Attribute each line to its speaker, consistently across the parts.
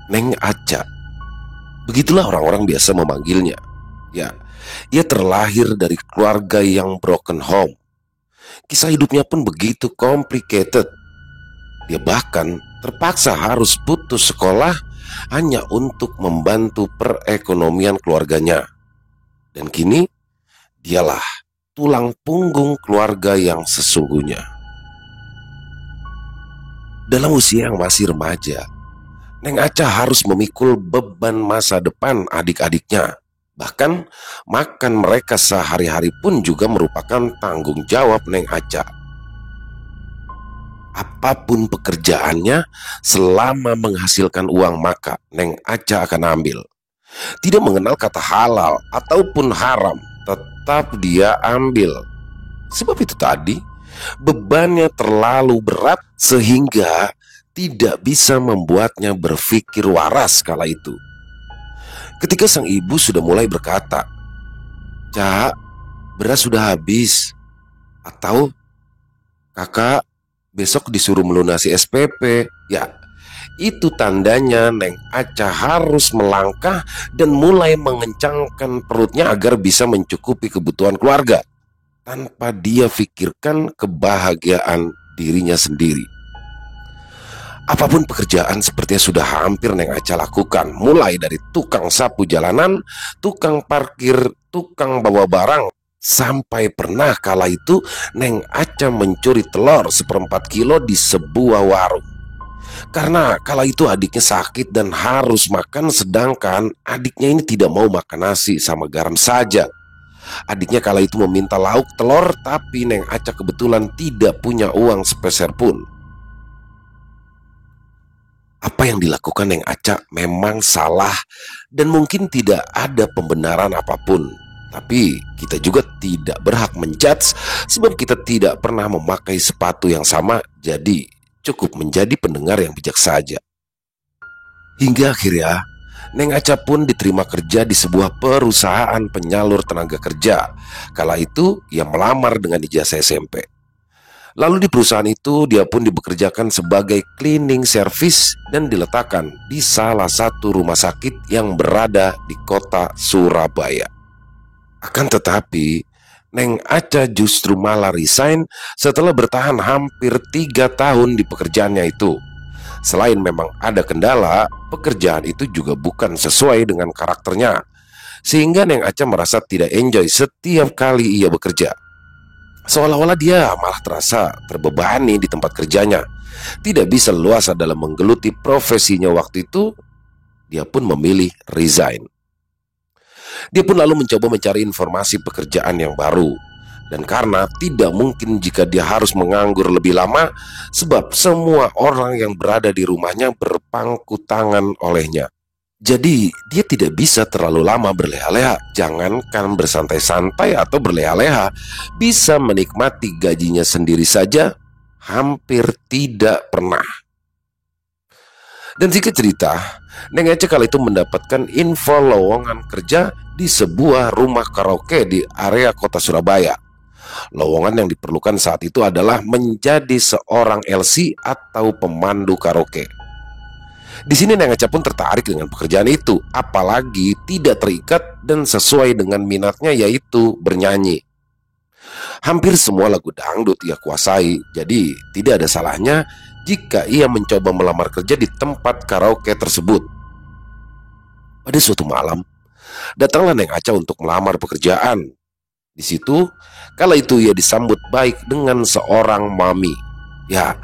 Speaker 1: Neng Aca. Begitulah orang-orang biasa memanggilnya. Ya, ia terlahir dari keluarga yang broken home. Kisah hidupnya pun begitu complicated. Dia bahkan terpaksa harus putus sekolah hanya untuk membantu perekonomian keluarganya. Dan kini dialah tulang punggung keluarga yang sesungguhnya. Dalam usia yang masih remaja, Neng Aca harus memikul beban masa depan adik-adiknya. Bahkan makan mereka sehari-hari pun juga merupakan tanggung jawab Neng Aca. Apapun pekerjaannya, selama menghasilkan uang maka Neng Aca akan ambil. Tidak mengenal kata halal ataupun haram, tetap dia ambil. Sebab itu tadi, bebannya terlalu berat sehingga tidak bisa membuatnya berpikir waras kala itu. Ketika sang ibu sudah mulai berkata, "Cak, beras sudah habis." Atau, "Kakak, besok disuruh melunasi SPP." Ya, itu tandanya Neng Aca harus melangkah dan mulai mengencangkan perutnya agar bisa mencukupi kebutuhan keluarga, tanpa dia pikirkan kebahagiaan dirinya sendiri. Apapun pekerjaan sepertinya sudah hampir Neng Aca lakukan, mulai dari tukang sapu jalanan, tukang parkir, tukang bawa barang, sampai pernah kala itu Neng Aca mencuri telur 1/4 kilo di sebuah warung. Karena kala itu adiknya sakit dan harus makan, sedangkan adiknya ini tidak mau makan nasi sama garam saja. Adiknya kala itu meminta lauk telur, tapi Neng Aca kebetulan tidak punya uang sepeser pun. Apa yang dilakukan Neng Aca memang salah dan mungkin tidak ada pembenaran apapun. Tapi kita juga tidak berhak menjudge sebab kita tidak pernah memakai sepatu yang sama, jadi cukup menjadi pendengar yang bijak saja. Hingga akhirnya Neng Aca pun diterima kerja di sebuah perusahaan penyalur tenaga kerja. Kala itu ia melamar dengan ijazah SMP. Lalu di perusahaan itu dia pun dibekerjakan sebagai cleaning service dan diletakkan di salah satu rumah sakit yang berada di kota Surabaya. Akan tetapi Neng Aca justru malah resign setelah bertahan hampir 3 tahun di pekerjaannya itu. Selain memang ada kendala, pekerjaan itu juga bukan sesuai dengan karakternya, sehingga Neng Aca merasa tidak enjoy setiap kali ia bekerja. Seolah-olah dia malah terasa terbebani di tempat kerjanya, tidak bisa leluasa dalam menggeluti profesinya. Waktu itu dia pun memilih resign. Dia pun lalu mencoba mencari informasi pekerjaan yang baru. Dan karena tidak mungkin jika dia harus menganggur lebih lama, sebab semua orang yang berada di rumahnya berpangku tangan olehnya. Jadi dia tidak bisa terlalu lama berleha-leha. Jangankan bersantai-santai atau berleha-leha, bisa menikmati gajinya sendiri saja hampir tidak pernah. Dan singkat cerita, Neng Aca kali itu mendapatkan info lowongan kerja di sebuah rumah karaoke di area kota Surabaya. Lowongan yang diperlukan saat itu adalah menjadi seorang LC atau pemandu karaoke. Di sini Neng Aca pun tertarik dengan pekerjaan itu, apalagi tidak terikat dan sesuai dengan minatnya, yaitu bernyanyi. Hampir semua lagu dangdut ia kuasai, jadi tidak ada salahnya jika ia mencoba melamar kerja di tempat karaoke tersebut. Pada suatu malam, datanglah Neng Aca untuk melamar pekerjaan. Di situ, kala itu ia disambut baik dengan seorang mami. Ya,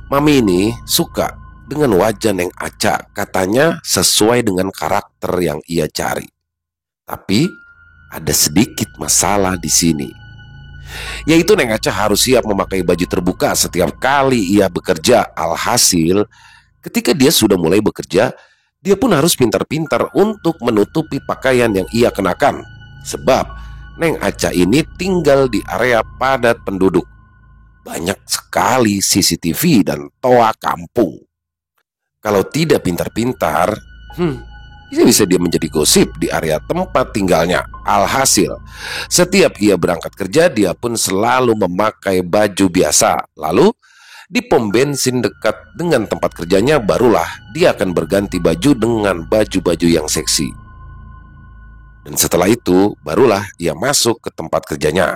Speaker 1: mami ini suka dengan wajah Neng Aca, katanya sesuai dengan karakter yang ia cari. Tapi ada sedikit masalah di sini, yaitu Neng Aca harus siap memakai baju terbuka setiap kali ia bekerja. Alhasil, ketika dia sudah mulai bekerja, dia pun harus pintar-pintar untuk menutupi pakaian yang ia kenakan. Sebab Neng Aca ini tinggal di area padat penduduk. Banyak sekali CCTV dan toa kampung. Kalau tidak pintar-pintar, bisa dia menjadi gosip di area tempat tinggalnya. Alhasil, setiap ia berangkat kerja, dia pun selalu memakai baju biasa. Lalu, Di pom bensin dekat dengan tempat kerjanya barulah dia akan berganti baju dengan baju-baju yang seksi. Dan setelah itu barulah ia masuk ke tempat kerjanya.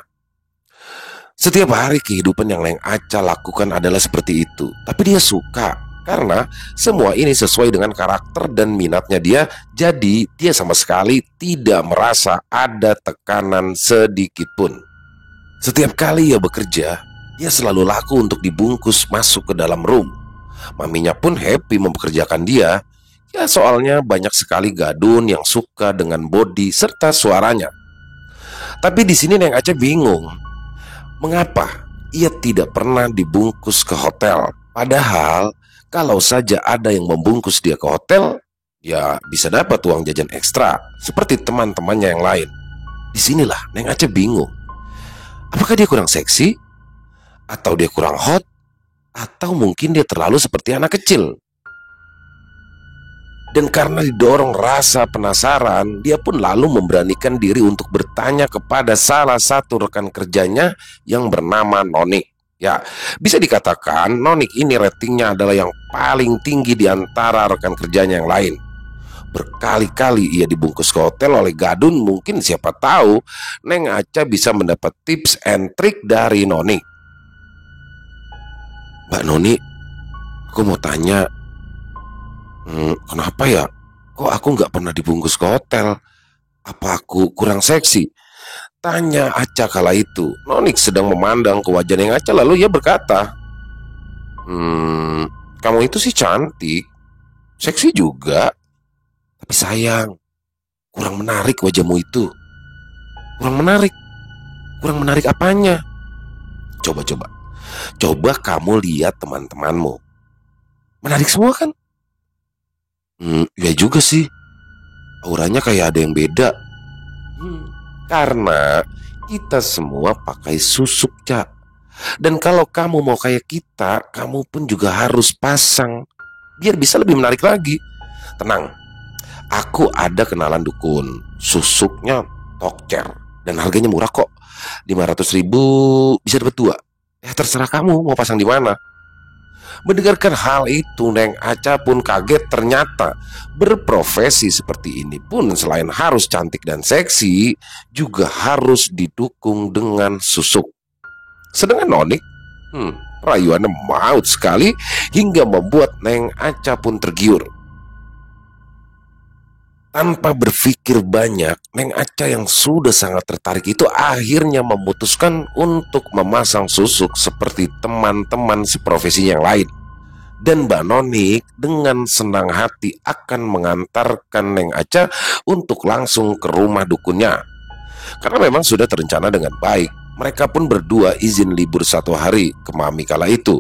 Speaker 1: Setiap hari kehidupan yang Neng Aca lakukan adalah seperti itu. Tapi dia suka karena semua ini sesuai dengan karakter dan minatnya dia. Jadi dia sama sekali tidak merasa ada tekanan sedikit pun. Setiap kali ia bekerja, dia selalu laku untuk dibungkus masuk ke dalam room. Maminya pun happy mempekerjakan dia. Ya soalnya banyak sekali gadun yang suka dengan body serta suaranya. Tapi di sini Neng Aca bingung. Mengapa ia tidak pernah dibungkus ke hotel? Padahal kalau saja ada yang membungkus dia ke hotel, ya bisa dapat uang jajan ekstra seperti teman-temannya yang lain. Disinilah Neng Aca bingung. Apakah dia kurang seksi? Atau dia kurang hot? Atau mungkin dia terlalu seperti anak kecil? Dan karena didorong rasa penasaran, dia pun lalu memberanikan diri untuk bertanya kepada salah satu rekan kerjanya yang bernama Nonik. Ya, bisa dikatakan Nonik ini ratingnya adalah yang paling tinggi di antara rekan kerjanya yang lain. Berkali-kali ia dibungkus ke hotel oleh gadun. Mungkin siapa tahu Neng Aca bisa mendapat tips and trick dari Nonik. Mbak Noni, aku mau tanya, kenapa ya? Kok aku nggak pernah dibungkus ke hotel? Apa aku kurang seksi? Tanya Aca kala itu. Nonik sedang memandang ke wajah Neng Aca lalu ia berkata, kamu itu sih cantik, seksi juga. Tapi sayang, kurang menarik wajahmu itu. Kurang menarik? Kurang menarik apanya? Coba kamu lihat teman-temanmu. Menarik semua kan? Ya juga sih. Auranya kayak ada yang beda. Karena kita semua pakai susuk, Cak. Dan kalau kamu mau kayak kita, kamu pun juga harus pasang biar bisa lebih menarik lagi. Tenang, aku ada kenalan dukun. Susuknya Tokcer dan harganya murah kok. 500.000 bisa dapat 2. Ya terserah kamu mau pasang di mana. Mendengarkan hal itu, Neng Aca pun kaget. Ternyata berprofesi seperti ini pun selain harus cantik dan seksi, juga harus didukung dengan susuk. Sedangkan Nonik, rayuannya maut sekali hingga membuat Neng Aca pun tergiur. Tanpa berpikir banyak, Neng Aca yang sudah sangat tertarik itu akhirnya memutuskan untuk memasang susuk seperti teman-teman seprofesi yang lain. Dan Mbak Nonik dengan senang hati akan mengantarkan Neng Aca untuk langsung ke rumah dukunnya. Karena memang sudah terencana dengan baik. Mereka pun berdua izin libur 1 hari ke Mami kala itu.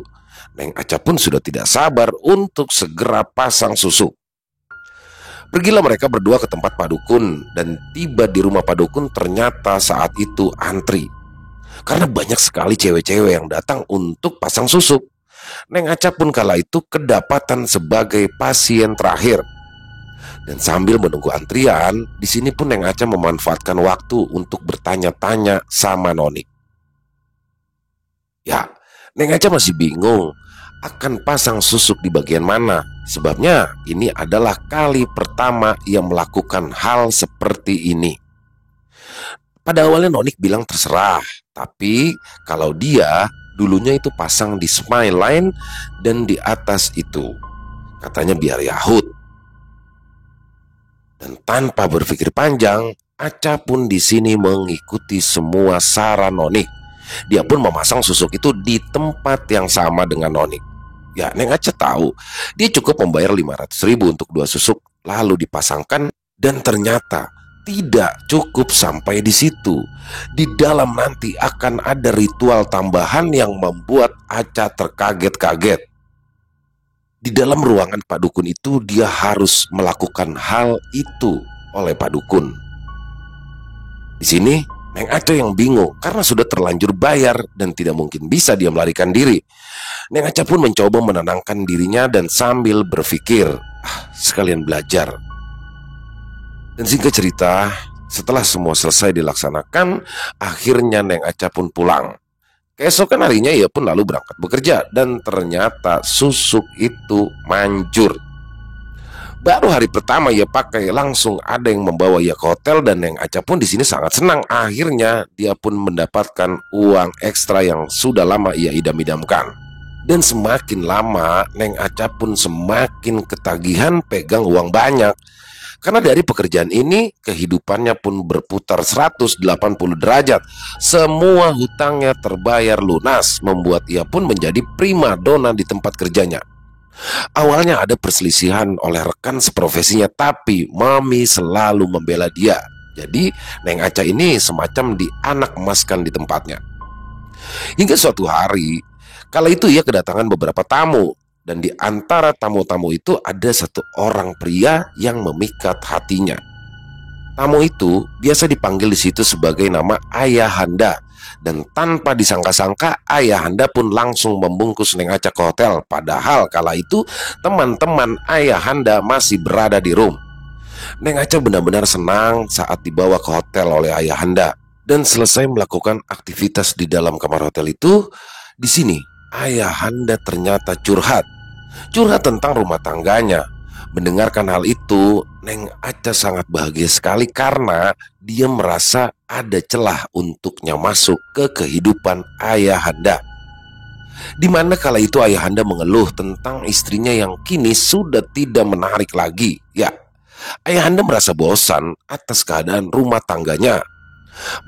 Speaker 1: Neng Aca pun sudah tidak sabar untuk segera pasang susuk. Pergilah mereka berdua ke tempat Pak Dukun. Dan tiba di rumah Pak Dukun, ternyata saat itu antri. Karena banyak sekali cewek-cewek yang datang untuk pasang susuk. Neng Aca pun kala itu kedapatan sebagai pasien terakhir. Dan sambil menunggu antrian, di sini pun Neng Aca memanfaatkan waktu untuk bertanya-tanya sama Nonik. Ya, Neng Aca masih bingung akan pasang susuk di bagian mana. Sebabnya ini adalah kali pertama ia melakukan hal seperti ini. Pada awalnya Nonik bilang terserah, tapi kalau dia dulunya itu pasang di smile line dan di atas itu, katanya biar yahut. Dan tanpa berpikir panjang, Aca pun di sini mengikuti semua saran Nonik. Dia pun memasang susuk itu di tempat yang sama dengan Nonik. Ya, Neng Aca tahu dia cukup membayar 500.000 untuk 2 susuk lalu dipasangkan. Dan ternyata tidak cukup sampai di situ. Di dalam nanti akan ada ritual tambahan yang membuat Aca terkaget-kaget. Di dalam ruangan Pak Dukun itu dia harus melakukan hal itu oleh Pak Dukun. Di sini Neng Aca yang bingung karena sudah terlanjur bayar dan tidak mungkin bisa dia melarikan diri. Neng Aca pun mencoba menenangkan dirinya dan sambil berpikir, sekalian belajar. Dan singkat cerita, setelah semua selesai dilaksanakan, akhirnya Neng Aca pun pulang. Keesokan harinya ia pun lalu berangkat bekerja dan ternyata susuk itu manjur. Baru hari pertama ia pakai langsung ada yang membawa ia ke hotel dan Neng Aca pun di sini sangat senang. Akhirnya dia pun mendapatkan uang ekstra yang sudah lama ia idam-idamkan. Dan semakin lama Neng Aca pun semakin ketagihan pegang uang banyak. Karena dari pekerjaan ini kehidupannya pun berputar 180 derajat. Semua hutangnya terbayar lunas, membuat ia pun menjadi primadona di tempat kerjanya. Awalnya ada perselisihan oleh rekan seprofesinya, tapi Mami selalu membela dia. Jadi Neng Aca ini semacam dianak emaskan di tempatnya. Hingga suatu hari, kala itu ia kedatangan beberapa tamu. Dan di antara tamu-tamu itu ada satu orang pria yang memikat hatinya. Tamu itu biasa dipanggil di situ sebagai nama Ayahanda. Dan tanpa disangka-sangka Ayahanda pun langsung membungkus Neng Aca ke hotel. Padahal kala itu teman-teman Ayahanda masih berada di room. Neng Aca benar-benar senang saat dibawa ke hotel oleh Ayahanda. Dan selesai melakukan aktivitas di dalam kamar hotel itu, di sini Ayahanda ternyata curhat tentang rumah tangganya. Mendengarkan hal itu, Neng Aca sangat bahagia sekali karena dia merasa ada celah untuknya masuk ke kehidupan Ayahanda. Di mana kala itu Ayahanda mengeluh tentang istrinya yang kini sudah tidak menarik lagi. Ya, Ayahanda merasa bosan atas keadaan rumah tangganya.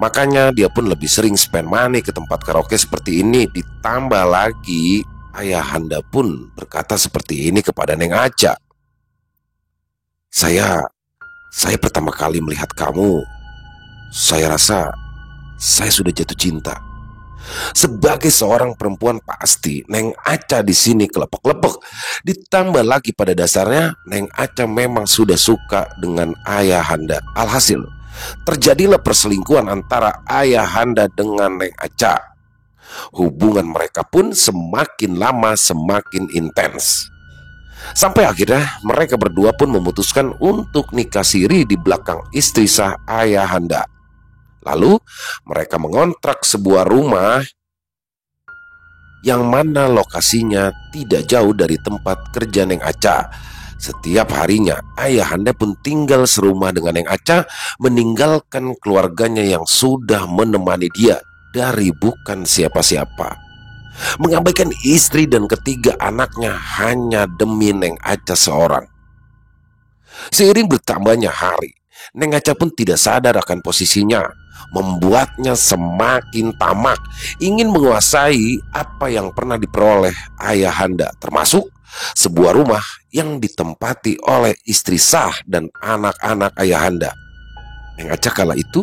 Speaker 1: Makanya dia pun lebih sering spend money ke tempat karaoke seperti ini. Ditambah lagi Ayahanda pun berkata seperti ini kepada Neng Aca. Saya pertama kali melihat kamu, saya rasa saya sudah jatuh cinta. Sebagai seorang perempuan pasti Neng Aca di sini kelepek-lepek. Ditambah lagi pada dasarnya Neng Aca memang sudah suka dengan Ayahanda. Alhasil terjadilah perselingkuhan antara Ayahanda dengan Neng Aca. Hubungan mereka pun semakin lama semakin intens. Sampai akhirnya mereka berdua pun memutuskan untuk nikah siri di belakang istri sah Ayahanda. Lalu mereka mengontrak sebuah rumah yang mana lokasinya tidak jauh dari tempat kerja Neng Aca. Setiap harinya Ayahanda pun tinggal serumah dengan Neng Aca, meninggalkan keluarganya yang sudah menemani dia dari bukan siapa-siapa, mengabaikan istri dan ketiga anaknya hanya demi Neng Aca seorang. Seiring bertambahnya hari, Neng Aca pun tidak sadar akan posisinya, membuatnya semakin tamak, ingin menguasai apa yang pernah diperoleh Ayahanda, termasuk sebuah rumah yang ditempati oleh istri sah dan anak-anak Ayahanda. Neng Aca kala itu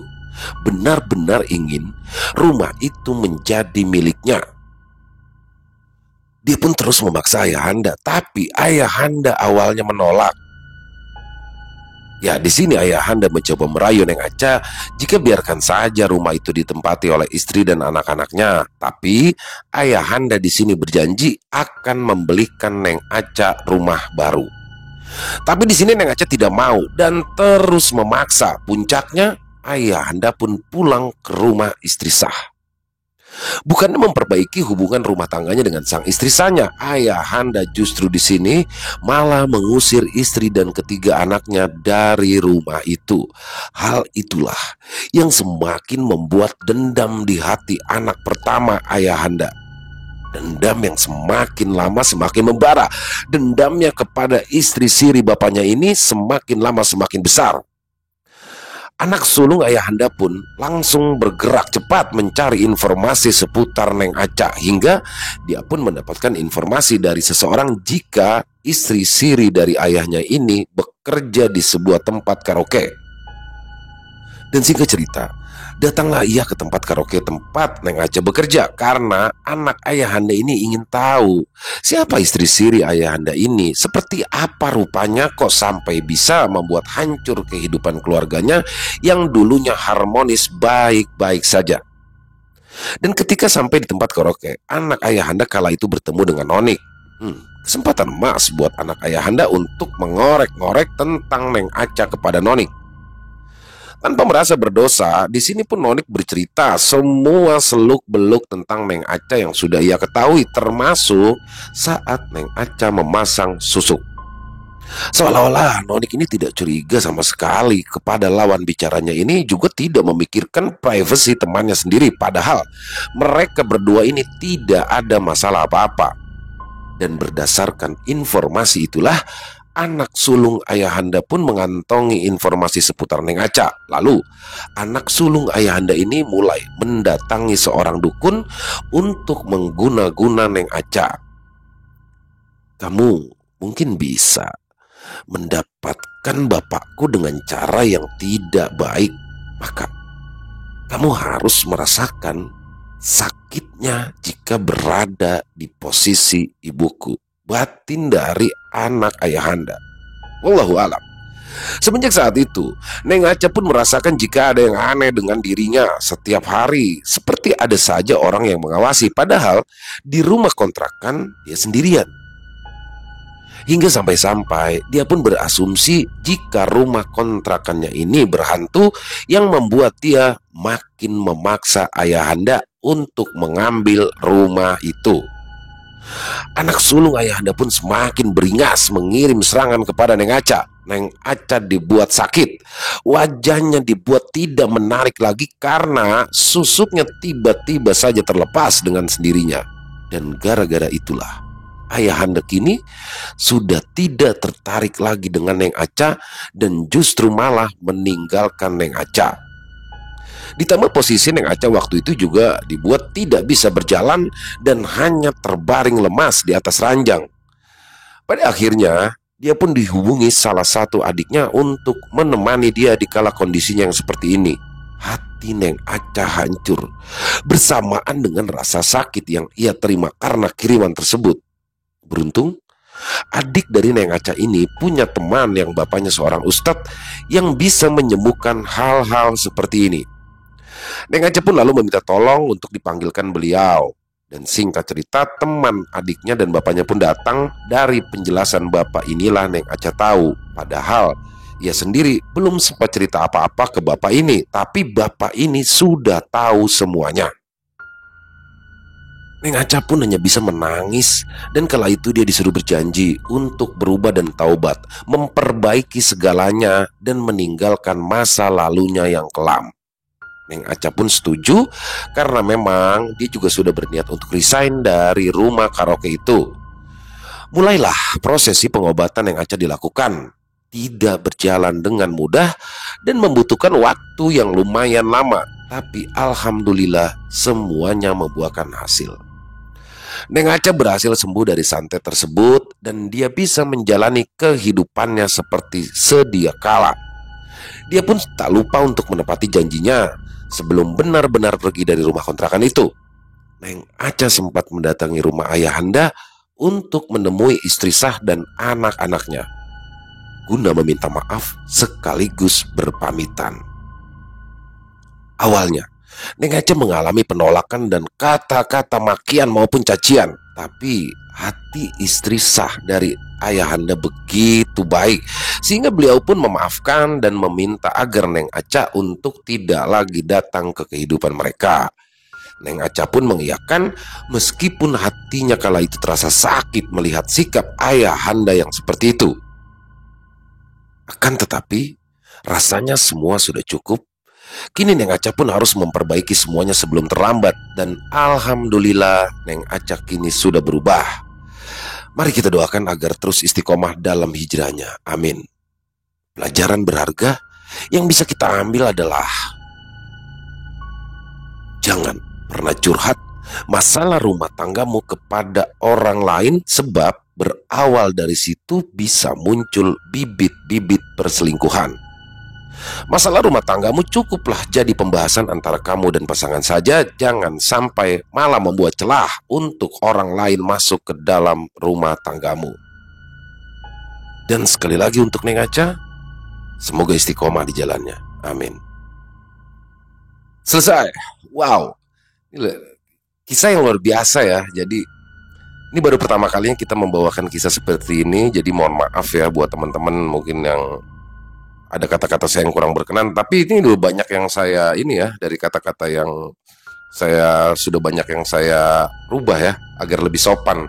Speaker 1: benar-benar ingin rumah itu menjadi miliknya. Dia pun terus memaksa Ayahanda, tapi Ayahanda awalnya menolak. Ya, di sini Ayahanda mencoba merayu Neng Aca jika biarkan saja rumah itu ditempati oleh istri dan anak-anaknya. Tapi Ayahanda di sini berjanji akan membelikan Neng Aca rumah baru. Tapi di sini Neng Aca tidak mau dan terus memaksa. Puncaknya Ayahanda pun pulang ke rumah istri sah. Bukannya memperbaiki hubungan rumah tangganya dengan sang istri sahnya, Ayahanda justru di sini malah mengusir istri dan ketiga anaknya dari rumah itu. Hal itulah yang semakin membuat dendam di hati anak pertama Ayahanda. Dendam yang semakin lama semakin membara. Dendamnya kepada istri siri bapaknya ini semakin lama semakin besar. Anak sulung Ayahanda pun langsung bergerak cepat mencari informasi seputar Neng Aca, hingga dia pun mendapatkan informasi dari seseorang jika istri siri dari ayahnya ini bekerja di sebuah tempat karaoke. Dan singkat cerita, datanglah ia ke tempat karaoke tempat Neng Aca bekerja karena anak Ayahanda ini ingin tahu siapa istri siri Ayahanda ini, seperti apa rupanya kok sampai bisa membuat hancur kehidupan keluarganya yang dulunya harmonis baik-baik saja. Dan ketika sampai di tempat karaoke, anak Ayahanda kala itu bertemu dengan Noni. Kesempatan emas buat anak Ayahanda untuk mengorek-ngorek tentang Neng Aca kepada Noni. Tanpa merasa berdosa, di sini pun Nonik bercerita semua seluk-beluk tentang Neng Aca yang sudah ia ketahui, termasuk saat Neng Aca memasang susuk. Seolah-olah Nonik ini tidak curiga sama sekali kepada lawan bicaranya ini, juga tidak memikirkan privasi temannya sendiri. Padahal mereka berdua ini tidak ada masalah apa-apa. Dan berdasarkan informasi itulah, anak sulung ayahanda pun mengantongi informasi seputar Neng Aca. Lalu anak sulung ayahanda ini mulai mendatangi seorang dukun untuk mengguna-guna Neng Aca. Kamu mungkin bisa mendapatkan bapakku dengan cara yang tidak baik, maka kamu harus merasakan sakitnya jika berada di posisi ibuku, batin dari anak ayahanda. Wallahu alam. Semenjak saat itu, Neng Aca pun merasakan jika ada yang aneh dengan dirinya setiap hari, seperti ada saja orang yang mengawasi, padahal di rumah kontrakan dia sendirian. Hingga sampai-sampai dia pun berasumsi jika rumah kontrakannya ini berhantu, yang membuat dia makin memaksa ayahanda untuk mengambil rumah itu. Anak sulung ayahanda pun semakin beringas mengirim serangan kepada Neng Aca. Neng Aca dibuat sakit, wajahnya dibuat tidak menarik lagi karena susuknya tiba-tiba saja terlepas dengan sendirinya. Dan gara-gara itulah ayahanda kini sudah tidak tertarik lagi dengan Neng Aca dan justru malah meninggalkan Neng Aca. Ditambah posisi Neng Aca waktu itu juga dibuat tidak bisa berjalan dan hanya terbaring lemas di atas ranjang. Pada akhirnya dia pun dihubungi salah satu adiknya untuk menemani dia di kala kondisinya yang seperti ini. Hati Neng Aca hancur bersamaan dengan rasa sakit yang ia terima karena kiriman tersebut. Beruntung, adik dari Neng Aca ini punya teman yang bapaknya seorang ustadz yang bisa menyembuhkan hal-hal seperti ini. Neng Aca pun lalu meminta tolong untuk dipanggilkan beliau. Dan singkat cerita, teman adiknya dan bapaknya pun datang. Dari penjelasan bapak inilah Neng Aca tahu, padahal ia sendiri belum sempat cerita apa-apa ke bapak ini, tapi bapak ini sudah tahu semuanya. Neng Aca pun hanya bisa menangis, dan kala itu dia disuruh berjanji untuk berubah dan taubat, memperbaiki segalanya dan meninggalkan masa lalunya yang kelam. Neng Aca pun setuju karena memang dia juga sudah berniat untuk resign dari rumah karaoke itu. Mulailah prosesi pengobatan Neng Aca dilakukan. Tidak berjalan dengan mudah dan membutuhkan waktu yang lumayan lama, tapi alhamdulillah semuanya membuahkan hasil. Neng Aca berhasil sembuh dari santet tersebut dan dia bisa menjalani kehidupannya seperti sedia kala. Dia pun tak lupa untuk menepati janjinya sebelum benar-benar pergi dari rumah kontrakan itu. Neng Aca sempat mendatangi rumah ayahanda untuk menemui istri sah dan anak-anaknya, guna meminta maaf sekaligus berpamitan. Awalnya Neng Aca mengalami penolakan dan kata-kata makian maupun cacian. Tapi hati istri sah dari ayahanda begitu baik, sehingga beliau pun memaafkan dan meminta agar Neng Aca untuk tidak lagi datang ke kehidupan mereka. Neng Aca pun mengiyakan meskipun hatinya kala itu terasa sakit melihat sikap ayahanda yang seperti itu. Akan tetapi rasanya semua sudah cukup. Kini Neng Aca pun harus memperbaiki semuanya sebelum terlambat. Dan alhamdulillah Neng Aca kini sudah berubah. Mari kita doakan agar terus istiqomah dalam hijrahnya. Amin. Pelajaran berharga yang bisa kita ambil adalah jangan pernah curhat masalah rumah tanggamu kepada orang lain, sebab berawal dari situ bisa muncul bibit-bibit perselingkuhan. Masalah rumah tanggamu cukuplah jadi pembahasan antara kamu dan pasangan saja. Jangan sampai malah membuat celah untuk orang lain masuk ke dalam rumah tanggamu. Dan sekali lagi untuk Neng Aca, semoga istiqomah di jalannya. Amin. Selesai. Wow, ini kisah yang luar biasa ya. Jadi ini baru pertama kalinya kita membawakan kisah seperti ini. Jadi mohon maaf ya buat teman-teman mungkin yang ada kata-kata saya yang kurang berkenan, tapi ini udah banyak yang saya ini ya, dari kata-kata yang saya sudah banyak yang saya rubah ya agar lebih sopan.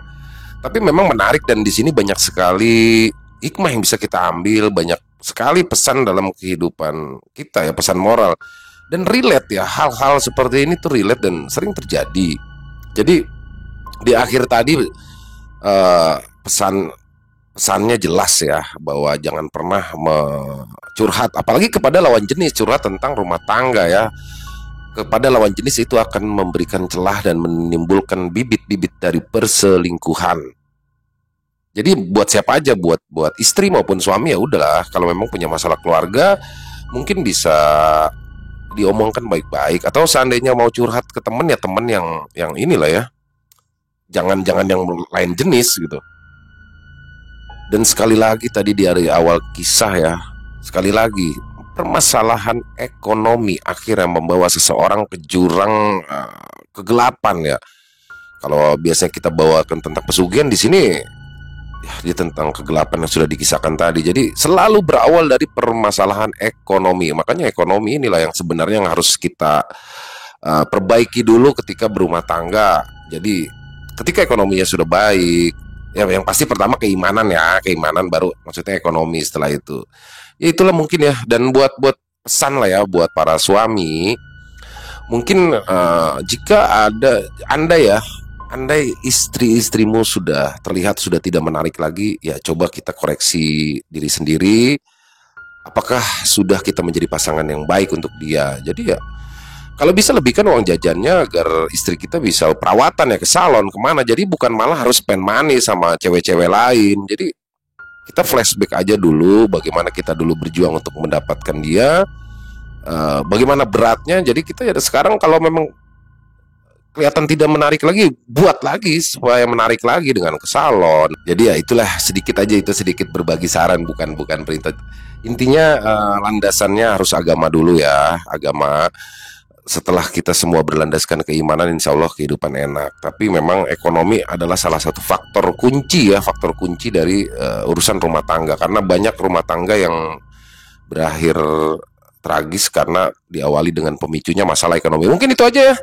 Speaker 1: Tapi memang menarik, dan di sini banyak sekali hikmah yang bisa kita ambil, banyak sekali pesan dalam kehidupan kita ya, pesan moral. Dan relate ya, hal-hal seperti ini tuh relate dan sering terjadi. Jadi di akhir tadi pesan pesannya jelas ya, bahwa jangan pernah curhat, apalagi kepada lawan jenis, curhat tentang rumah tangga ya. Kepada lawan jenis itu akan memberikan celah dan menimbulkan bibit-bibit dari perselingkuhan. Jadi buat siapa aja, buat buat istri maupun suami, ya udahlah, kalau memang punya masalah keluarga mungkin bisa diomongkan baik-baik, atau seandainya mau curhat ke temen ya temen yang inilah ya, jangan yang lain jenis gitu. Dan sekali lagi tadi di awal kisah ya, sekali lagi permasalahan ekonomi akhirnya membawa seseorang ke jurang kegelapan ya. Kalau biasanya kita bawakan tentang pesugihan, di sini ya, dia tentang kegelapan yang sudah dikisahkan tadi. Jadi selalu berawal dari permasalahan ekonomi. Makanya ekonomi inilah yang sebenarnya yang harus kita perbaiki dulu ketika berumah tangga. Jadi ketika ekonominya sudah baik, ya yang pasti pertama keimanan ya, keimanan baru maksudnya ekonomi setelah itu. Ya itulah mungkin ya. Dan buat pesan lah ya buat para suami, mungkin jika ada anda ya, andai istri-istrimu sudah terlihat sudah tidak menarik lagi, ya coba kita koreksi diri sendiri. Apakah sudah kita menjadi pasangan yang baik untuk dia? Jadi ya kalau bisa lebihkan uang jajannya agar istri kita bisa perawatan ya, ke salon kemana. Jadi bukan malah harus spend money sama cewek-cewek lain. Jadi kita flashback aja dulu bagaimana kita dulu berjuang untuk mendapatkan dia, bagaimana beratnya. Jadi kita ya sekarang kalau memang kelihatan tidak menarik lagi, buat lagi supaya menarik lagi dengan ke salon. Jadi ya itulah, sedikit aja itu, sedikit berbagi saran, bukan perintah. Intinya landasannya harus agama dulu ya, agama. Setelah kita semua berlandaskan keimanan, insya Allah kehidupan enak. Tapi memang ekonomi adalah salah satu faktor kunci ya, faktor kunci dari urusan rumah tangga. Karena banyak rumah tangga yang berakhir tragis karena diawali dengan pemicunya masalah ekonomi. Mungkin itu aja ya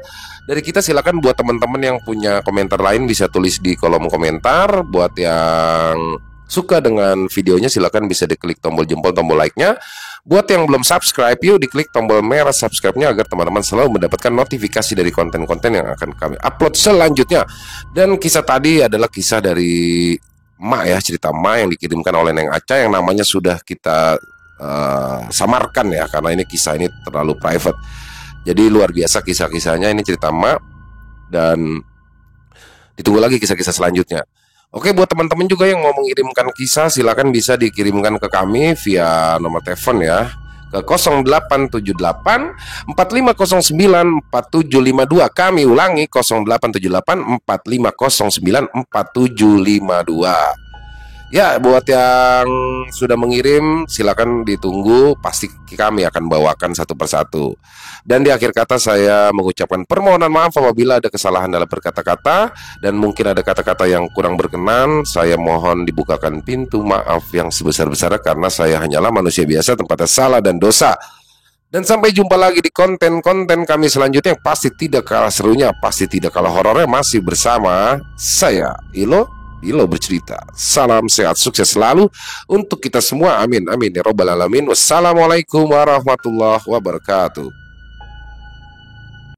Speaker 1: dari kita. Silakan buat teman-teman yang punya komentar lain bisa tulis di kolom komentar. Buat yang suka dengan videonya silakan bisa diklik tombol jempol, tombol like-nya. Buat yang belum subscribe, yuk diklik tombol merah subscribe-nya agar teman-teman selalu mendapatkan notifikasi dari konten-konten yang akan kami upload selanjutnya. Dan kisah tadi adalah kisah dari emak ya, cerita emak yang dikirimkan oleh Neng Aca, yang namanya sudah kita samarkan ya, karena ini kisah ini terlalu private. Jadi luar biasa kisah-kisahnya, ini cerita emak, dan ditunggu lagi kisah-kisah selanjutnya. Oke, buat teman-teman juga yang mau mengirimkan kisah, silakan bisa dikirimkan ke kami via nomor telepon ya, ke 0878 4509 4752. Kami ulangi, 0878 4509 4752. Ya, buat yang sudah mengirim silakan ditunggu, pasti kami akan bawakan satu persatu. Dan di akhir kata saya mengucapkan permohonan maaf apabila ada kesalahan dalam berkata-kata dan mungkin ada kata-kata yang kurang berkenan. Saya mohon dibukakan pintu maaf yang sebesar-besarnya, karena saya hanyalah manusia biasa, tempatnya salah dan dosa. Dan sampai jumpa lagi di konten-konten kami selanjutnya yang pasti tidak kalah serunya, pasti tidak kalah horornya, masih bersama saya Ilo bercerita. Salam sehat, sukses selalu untuk kita semua. Amin, amin ya robbal alamin. Wassalamualaikum warahmatullahi wabarakatuh.